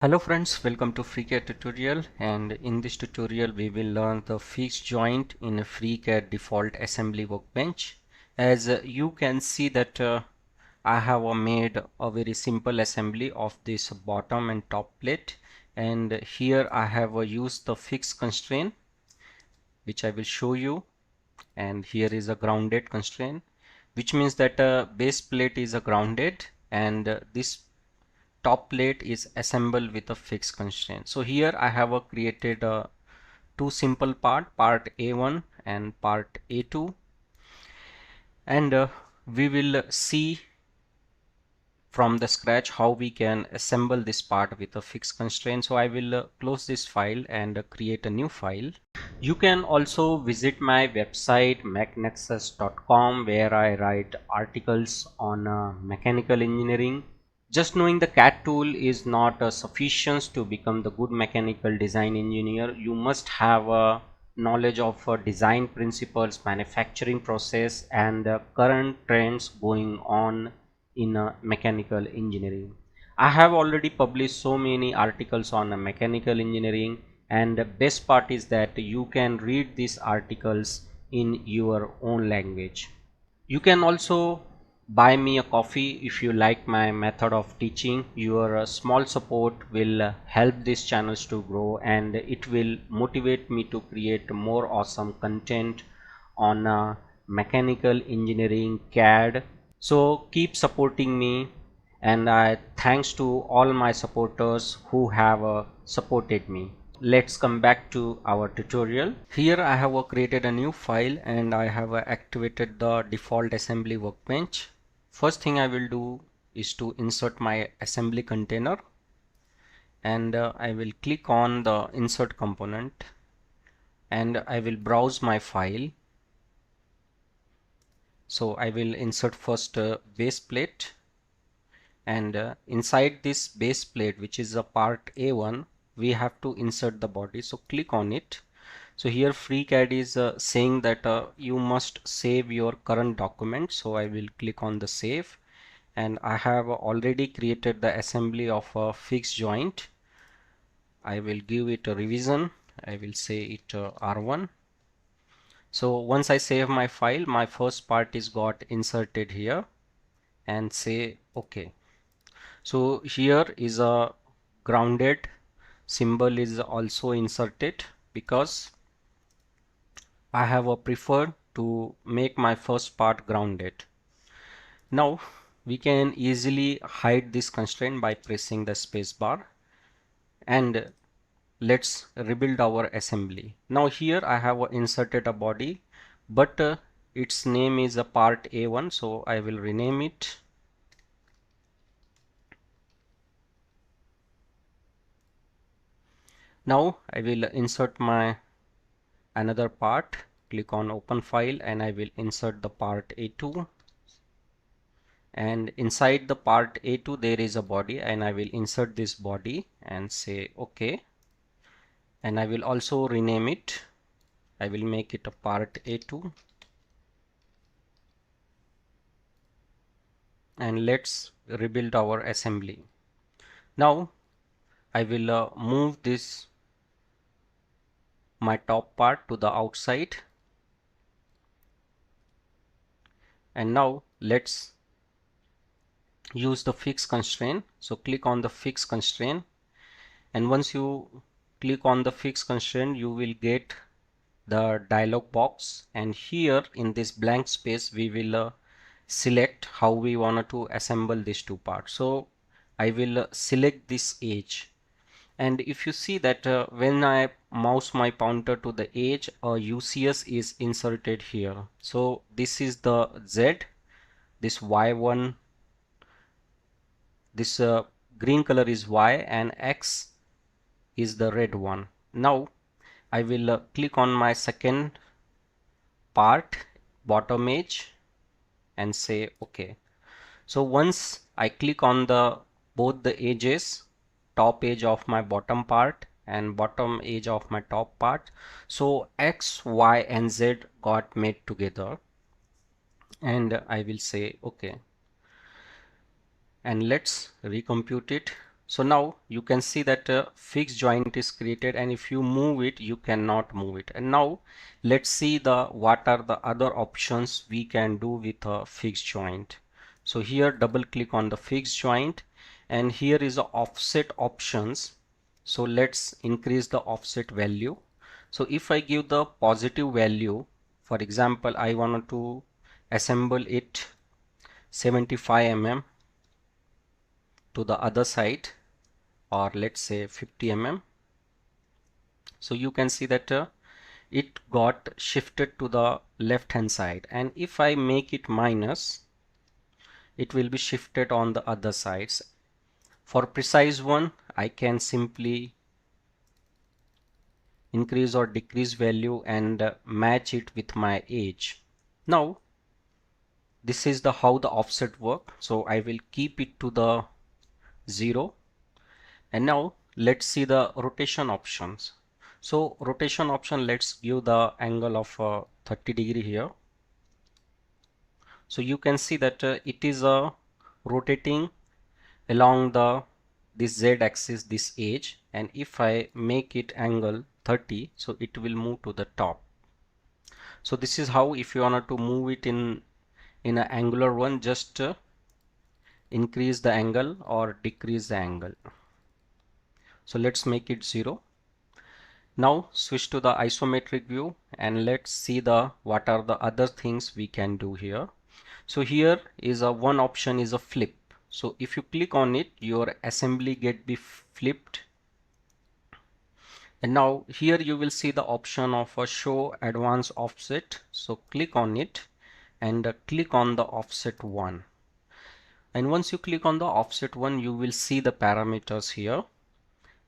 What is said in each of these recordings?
Hello friends, welcome to FreeCAD tutorial, and in this tutorial we will learn the fixed joint in a FreeCAD Default Assembly Workbench. As you can see that I have made a very simple assembly of this bottom and top plate, and here I have used the fixed constraint which I will show you, and here is a grounded constraint, which means that base plate is a grounded and this top plate is assembled with a fixed constraint. So here I have created two simple part A1 and part A2, and we will see from the scratch how we can assemble this part with a fixed constraint. So I will close this file and create a new file. You can also visit my website mechnexus.com, where I write articles on mechanical engineering. Just knowing the CAD tool is not sufficient to become the good mechanical design engineer. You must have a knowledge of design principles, manufacturing process, and current trends going on in mechanical engineering. I have already published so many articles on mechanical engineering, and the best part is that you can read these articles in your own language. You can also buy me a coffee if you like my method of teaching. Your small support will help these channels to grow, and it will motivate me to create more awesome content on mechanical engineering CAD. So keep supporting me, and I thanks to all my supporters who have supported me. Let's come back to our tutorial. Here I have created a new file, and I have activated the default assembly workbench. First thing I will do is to insert my assembly container, and I will click on the insert component, and I will browse my file. So I will insert first base plate, and inside this base plate, which is a part A1, we have to insert the body. So click on it. So here FreeCAD is saying that you must save your current document. So I will click on the save, and I have already created the assembly of a fixed joint. I will give it a revision. I will say it R1. So once I save my file, my first part is got inserted here, and say OK. So here is a grounded symbol is also inserted because I have preferred to make my first part grounded. Now we can easily hide this constraint by pressing the space bar, and let's rebuild our assembly. Now here I have inserted a body, but its name is a part A1, so I will rename it. Now I will insert my another part. Click on open file, and I will insert the part A2, and inside the part A2 there is a body, and I will insert this body and say OK, and I will also rename it. I will make it a part A2, and let's rebuild our assembly. Now I will move this my top part to the outside, and now let's use the fixed constraint. So click on the fixed constraint, and once you click on the fixed constraint, you will get the dialog box, and here in this blank space we will select how we want to assemble these two parts. So I will select this edge, and if you see that when I mouse my pointer to the edge, UCS is inserted here. So this is the Z, this Y1, this green color is Y, and X is the red one. Now I will click on my second part, bottom edge, and say OK. So once I click on the both the edges, top edge of my bottom part and bottom edge of my top part, so X, Y, and Z got made together, and I will say OK, and let's recompute it. So now you can see that a fixed joint is created, and if you move it, you cannot move it. And now let's see what are the other options we can do with a fixed joint. So here double click on the fixed joint, and here is the offset options. So let's increase the offset value. So if I give the positive value, for example, I wanted to assemble it 75 mm to the other side, or let's say 50 mm. So you can see that it got shifted to the left hand side, and if I make it minus, it will be shifted on the other sides. For precise one, I can simply increase or decrease value and match it with my edge. Now this is the how the offset work. So I will keep it to the 0. And now let's see the rotation options. So rotation option, let's give the angle of 30° here. So you can see that it is rotating along this Z axis, this edge, and if I make it angle 30, so it will move to the top. So this is how, if you want to move it in an angular one, just increase the angle or decrease the angle. So let's make it 0. Now switch to the isometric view, and let's see what are the other things we can do here. So here is one option is a flip. So if you click on it, your assembly be flipped. And now here you will see the option of a show advanced offset. So click on it and click on the offset 1. And once you click on the offset 1, you will see the parameters here.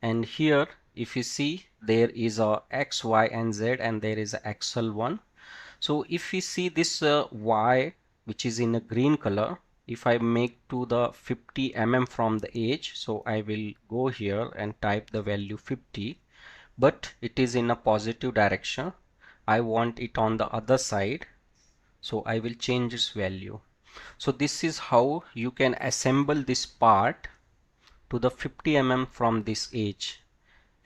And here, if you see, there is a X, Y, and Z, and there is a axle 1. So if you see this Y, which is in a green color, if I make to the 50 mm from the edge, so I will go here and type the value 50, but it is in a positive direction. I want it on the other side, so I will change its value. So this is how you can assemble this part to the 50 mm from this edge.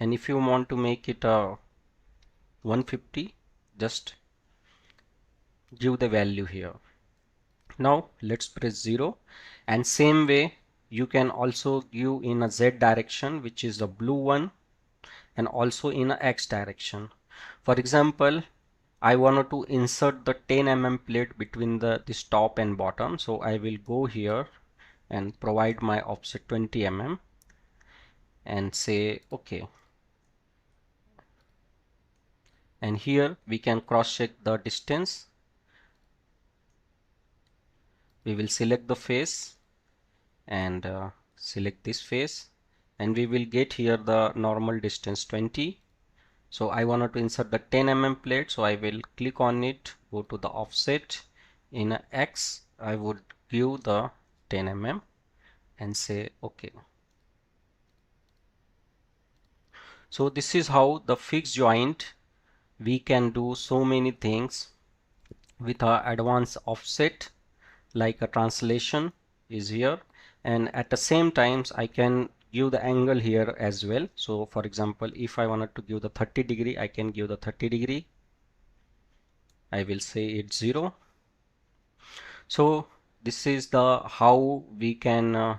And if you want to make it a 150, just give the value here. Now let's press 0, and same way you can also give in a Z direction, which is the blue one, and also in a X direction. For example, I wanted to insert the 10 mm plate between this top and bottom, so I will go here and provide my offset 20 mm and say OK. And here we can cross check the distance. We will select the face and select this face, and we will get here the normal distance 20. So I wanted to insert the 10 mm plate, so I will click on it, go to the offset. In X, I would give the 10 mm and say OK. So this is how the fixed joint we can do so many things with our advanced offset, like a translation is here, and at the same times I can give the angle here as well. So for example, if I wanted to give the 30°, I can give the 30°. I will say it's 0. So this is the how we can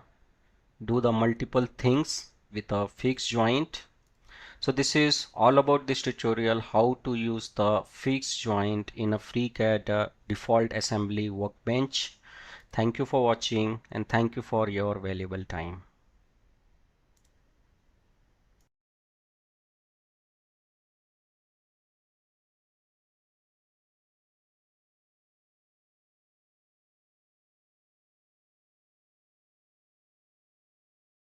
do the multiple things with a fixed joint. So this is all about this tutorial, how to use the fixed joint in a FreeCAD Default Assembly Workbench. Thank you for watching, and thank you for your valuable time.